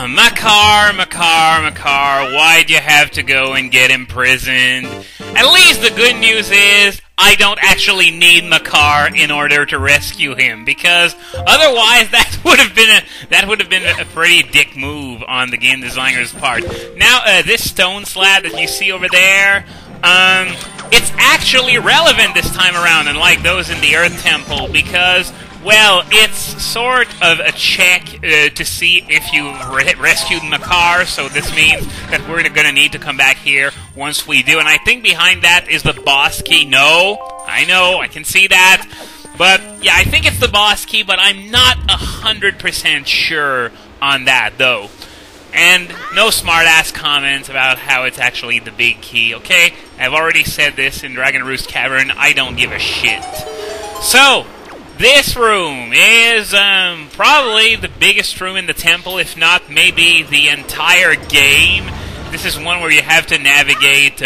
Makar, why'd you have to go and get imprisoned? At least the good news is, I don't actually need Makar in order to rescue him, because otherwise that would have been a pretty dick move on the game designer's part. Now, this stone slab that you see over there, it's actually relevant this time around, unlike those in the Earth Temple, because, well, it's sort of a check to see if you rescued Makar, so this means that we're going to need to come back here once we do. And I think behind that is the boss key. No, I know, I can see that. But, yeah, I think it's the boss key, but I'm not 100% sure on that, though. And no smart-ass comments about how it's actually the big key, okay? I've already said this in Dragon Roost Cavern, I don't give a shit. So, this room is probably the biggest room in the temple, if not maybe the entire game. This is one where you have to navigate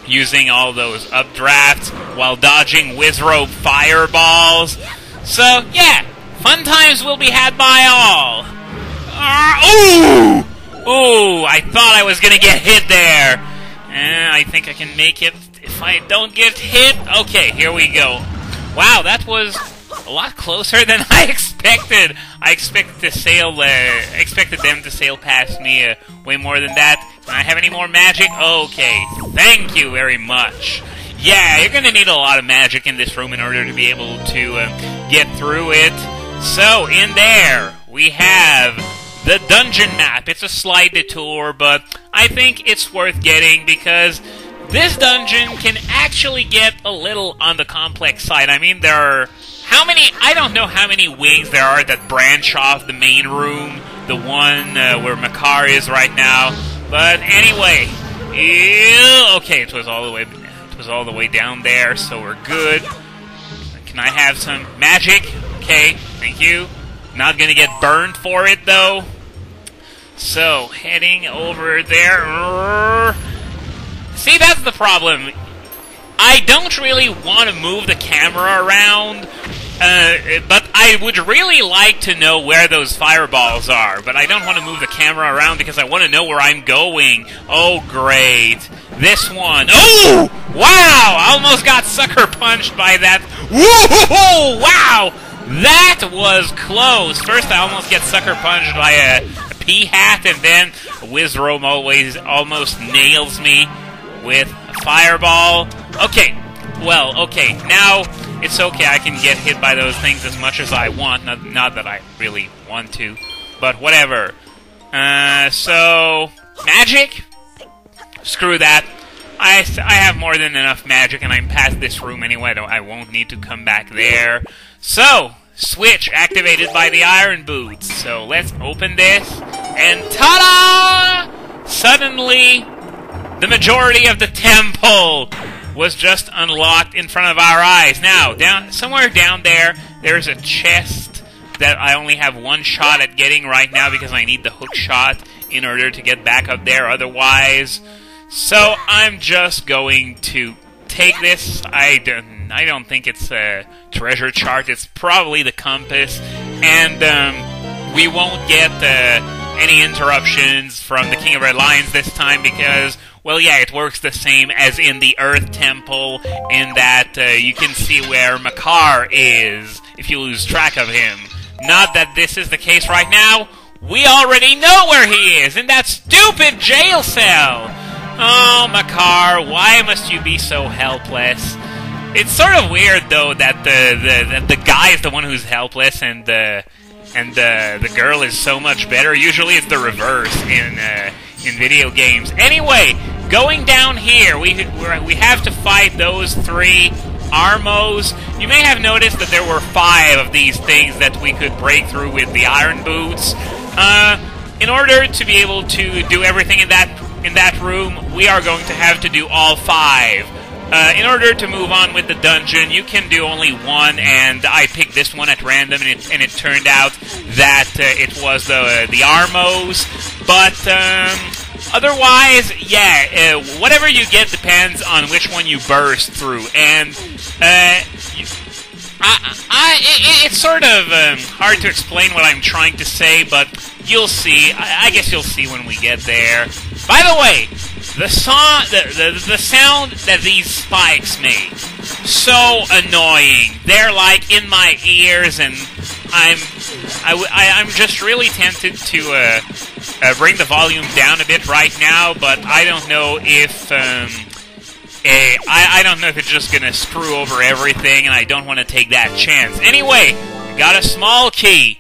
using all those updrafts while dodging Wizrobe fireballs. So, yeah, fun times will be had by all. Ooh! Ooh, I thought I was gonna get hit there. I think I can make it if I don't get hit. Okay, here we go. Wow, that was a lot closer than I expected. I expected them to sail past me way more than that. Can I have any more magic? Okay, thank you very much. Yeah, you're gonna need a lot of magic in this room in order to be able to get through it. So, in there, we have the dungeon map. It's a slight detour, but I think it's worth getting because this dungeon can actually get a little on the complex side. I mean, there are I don't know how many wings there are that branch off the main room, the one where Makar is right now. But anyway, okay, it was all the way down there, so we're good. Can I have some magic? Okay, thank you. Not gonna get burned for it though. So, heading over there. See, that's the problem. I don't really want to move the camera around, but I would really like to know where those fireballs are. But I don't want to move the camera around because I want to know where I'm going. Oh, great. This one. Oh! Wow! I almost got sucker punched by that. Whoa! Wow! That was close. First, I almost get sucker punched by a pea-hat, and then Wizrobe almost nails me with a fireball. Okay, well, okay, now it's okay, I can get hit by those things as much as I want, not that I really want to, but whatever. So, magic? Screw that. I have more than enough magic, and I'm past this room anyway, I won't need to come back there. So, switch activated by the iron boots. So, let's open this, and ta-da! Suddenly, the majority of the temple was just unlocked in front of our eyes. Now, somewhere down there, there's a chest that I only have one shot at getting right now because I need the hook shot in order to get back up there otherwise. So, I'm just going to take this. I don't think it's a treasure chart. It's probably the compass. And we won't get any interruptions from the King of Red Lions this time because, well, yeah, it works the same as in the Earth Temple in that you can see where Makar is if you lose track of him. Not that this is the case right now. We already know where he is, in that stupid jail cell. Oh, Makar, why must you be so helpless? It's sort of weird, though, that the guy is the one who's helpless and the girl is so much better. Usually it's the reverse in video games. Anyway, going down here, we have to fight those 3 armos. You may have noticed that there were 5 of these things that we could break through with the iron boots. In order to be able to do everything in that room, we are going to have to do all 5. In order to move on with the dungeon, you can do only one, and I picked this one at random, and it turned out that it was the armos. But otherwise, yeah, whatever you get depends on which one you burst through, and it's sort of hard to explain what I'm trying to say, but you'll see. I guess you'll see when we get there. By the way, the sound that these spikes make, so annoying. They're like in my ears, and I'm just really tempted to bring the volume down a bit right now, but I don't know if I don't know if it's just gonna screw over everything, and I don't want to take that chance. Anyway, we got a small key.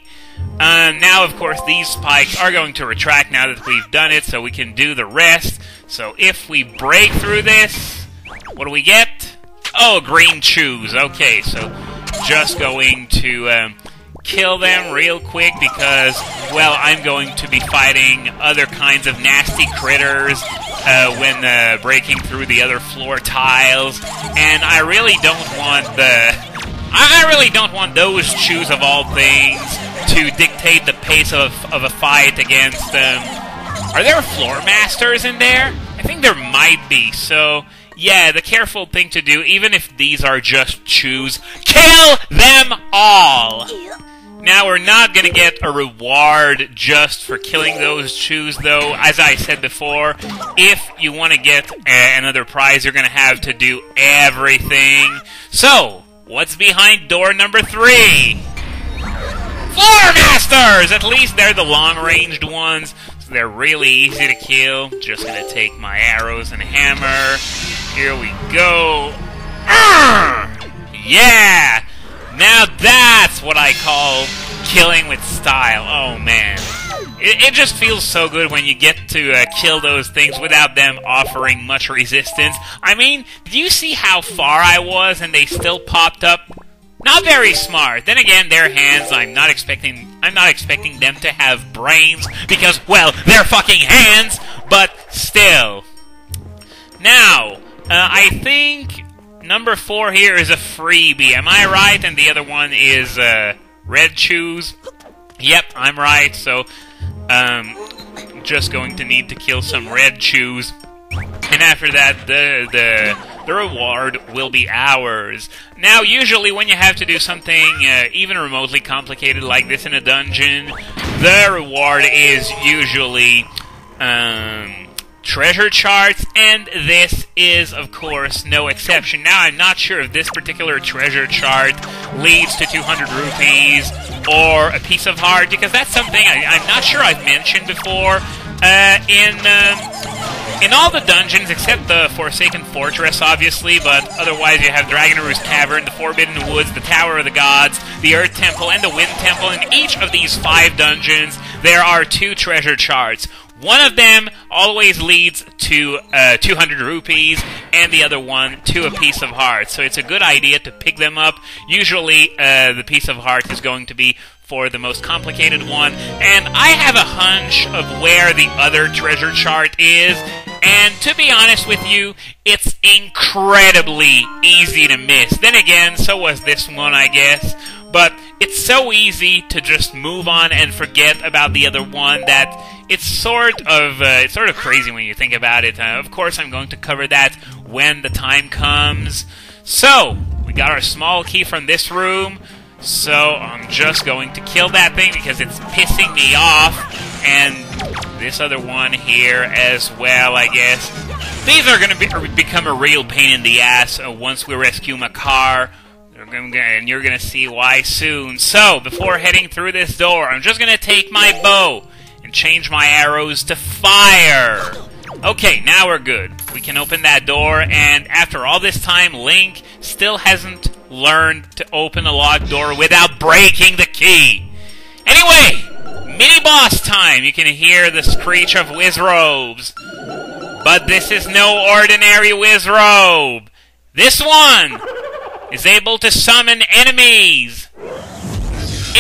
Now, of course, these spikes are going to retract now that we've done it, so we can do the rest. So if we break through this, what do we get? Oh, green shoes. Okay, so just going to kill them real quick because, well, I'm going to be fighting other kinds of nasty critters when breaking through the other floor tiles, and I really don't want I really don't want those shoes of all things to dictate the pace of a fight against them. Are there floor masters in there? I think there might be, so yeah, the careful thing to do, even if these are just shoes, kill them all! Now, we're not going to get a reward just for killing those shoes, though. As I said before, if you want to get another prize, you're going to have to do everything. So, what's behind door number 3? Floor Masters! At least they're the long-ranged ones, so they're really easy to kill. Just going to take my arrows and hammer. Here we go. Yeah! Now that's what I call killing with style. Oh man. It just feels so good when you get to kill those things without them offering much resistance. I mean, did you see how far I was and they still popped up? Not very smart. Then again, their hands, I'm not expecting them to have brains because, well, they're fucking hands, but still. Now, I think number 4 here is a freebie. Am I right? And the other one is red shoes. Yep, I'm right. So, just going to need to kill some red shoes. And after that, the reward will be ours. Now, usually when you have to do something even remotely complicated like this in a dungeon, the reward is usually treasure charts, and this is, of course, no exception. Now, I'm not sure if this particular treasure chart leads to 200 rupees or a piece of heart, because that's something I'm not sure I've mentioned before. In all the dungeons, except the Forsaken Fortress, obviously, but otherwise you have Dragonroo's Cavern, the Forbidden Woods, the Tower of the Gods, the Earth Temple, and the Wind Temple. In each of these 5 dungeons, there are 2 treasure charts. One of them always leads to 200 rupees, and the other one to a piece of heart. So it's a good idea to pick them up. Usually, the piece of heart is going to be for the most complicated one, and I have a hunch of where the other treasure chart is, and to be honest with you, it's incredibly easy to miss. Then again, so was this one, I guess, but it's so easy to just move on and forget about the other one that it's sort of crazy when you think about it. Of course, I'm going to cover that when the time comes. So, we got our small key from this room. So, I'm just going to kill that thing because it's pissing me off. And this other one here as well, I guess. These are going to become a real pain in the ass once we rescue Makar. And you're going to see why soon. So, before heading through this door, I'm just going to take my bow and change my arrows to fire. Okay, now we're good. We can open that door, and after all this time, Link still hasn't learned to open a locked door without breaking the key. Anyway, mini-boss time. You can hear the screech of Wizrobes. But this is no ordinary Wizrobe. This one is able to summon enemies,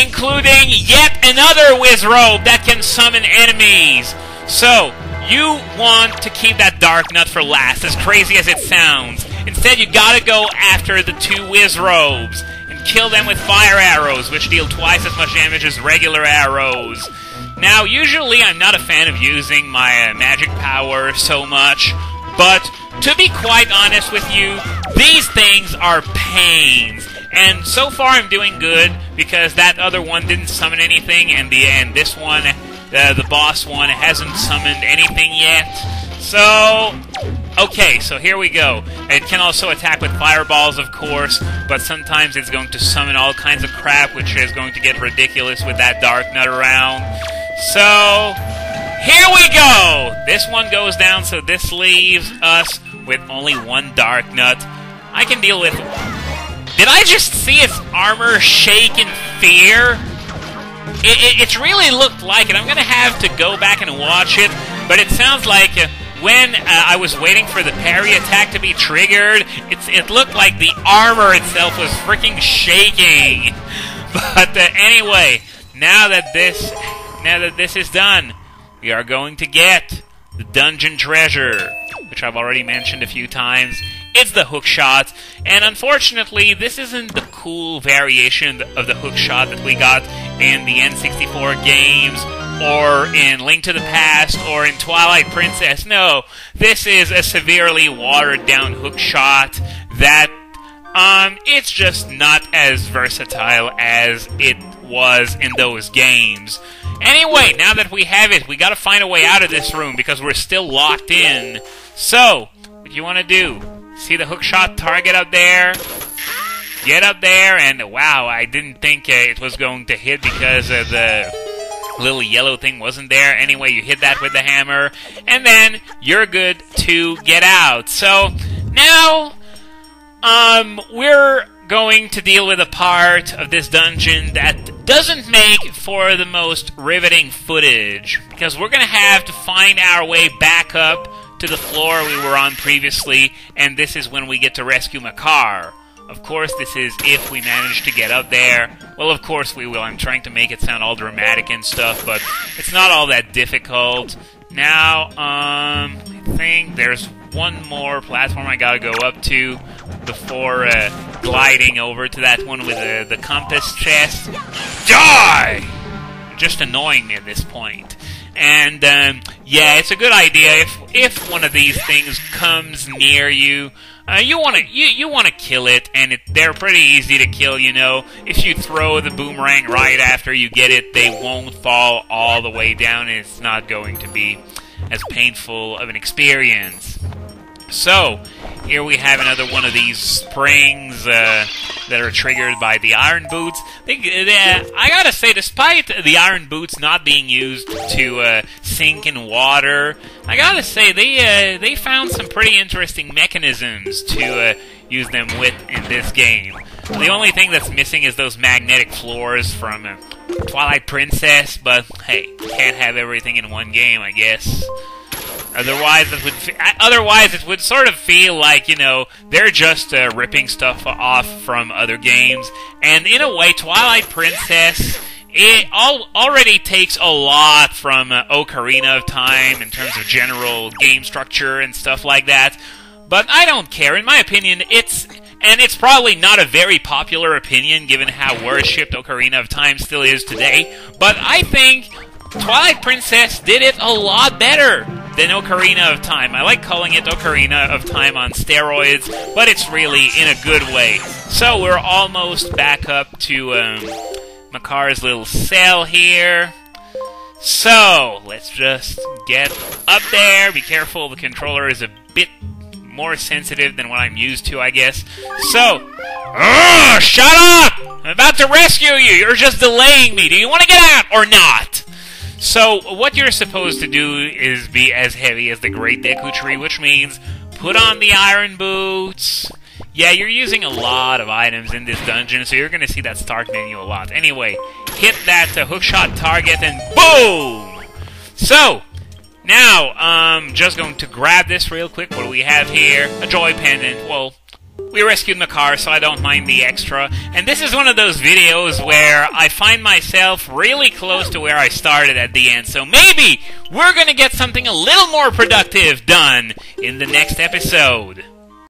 including yet another Wizrobe that can summon enemies. So, you want to keep that Darknut for last, as crazy as it sounds. Instead, you gotta go after the 2 Wizrobes and kill them with fire arrows, which deal twice as much damage as regular arrows. Now, usually I'm not a fan of using my magic power so much, but to be quite honest with you, these things are pains. And so far I'm doing good, because that other one didn't summon anything, and this one the boss one hasn't summoned anything yet. So, okay, so here we go. It can also attack with fireballs, of course, but sometimes it's going to summon all kinds of crap, which is going to get ridiculous with that Darknut around. So, here we go! This one goes down, so this leaves us with only one Darknut. I can deal with... Did I just see its armor shake in fear? It's really looked like it. I'm going to have to go back and watch it, but it sounds like when I was waiting for the parry attack to be triggered, it looked like the armor itself was freaking shaking. But anyway, now that this is done, we are going to get the dungeon treasure, which I've already mentioned a few times. It's the hookshot, and unfortunately, this isn't the cool variation of the hookshot that we got in the N64 games, or in Link to the Past, or in Twilight Princess. No, this is a severely watered-down hookshot that, it's just not as versatile as it was in those games. Anyway, now that we have it, we gotta find a way out of this room, because we're still locked in. So, what you want to do? See the hookshot target up there? Get up there, and wow, I didn't think it was going to hit because the little yellow thing wasn't there. Anyway, you hit that with the hammer, and then you're good to get out. So, now, we're going to deal with a part of this dungeon that doesn't make for the most riveting footage, because we're going to have to find our way back up to the floor we were on previously, and this is when we get to rescue Makar. Of course, this is if we manage to get up there. Well, of course we will. I'm trying to make it sound all dramatic and stuff, but it's not all that difficult. Now, I think there's one more platform I gotta go up to before gliding over to that one with the compass chest. Die! Just annoying me at this point. And, yeah, it's a good idea if one of these things comes near you, you wanna kill it, and they're pretty easy to kill, you know. If you throw the boomerang right after you get it, they won't fall all the way down, and it's not going to be as painful of an experience. So, here we have another one of these springs that are triggered by the iron boots. I gotta say, despite the iron boots not being used to sink in water, I gotta say they found some pretty interesting mechanisms to use them with in this game. The only thing that's missing is those magnetic floors from Twilight Princess, but hey, can't have everything in one game, I guess. Otherwise, it would sort of feel like, you know, they're just ripping stuff off from other games. And in a way, Twilight Princess, it already takes a lot from Ocarina of Time in terms of general game structure and stuff like that. But I don't care. In my opinion, it's probably not a very popular opinion given how worshipped Ocarina of Time still is today. But I think Twilight Princess did it a lot better than Ocarina of Time. I like calling it Ocarina of Time on steroids, but it's really in a good way. So we're almost back up to Makar's little cell here. So let's just get up there. Be careful, the controller is a bit more sensitive than what I'm used to, I guess. So, shut up! I'm about to rescue you! You're just delaying me. Do you want to get out or not? So, what you're supposed to do is be as heavy as the Great Deku Tree, which means put on the iron boots. Yeah, you're using a lot of items in this dungeon, so you're going to see that start menu a lot. Anyway, hit that hookshot target and boom! So, now, I'm just going to grab this real quick. What do we have here? A joy pendant. Well, we rescued Makar, so I don't mind the extra. And this is one of those videos where I find myself really close to where I started at the end. So maybe we're going to get something a little more productive done in the next episode.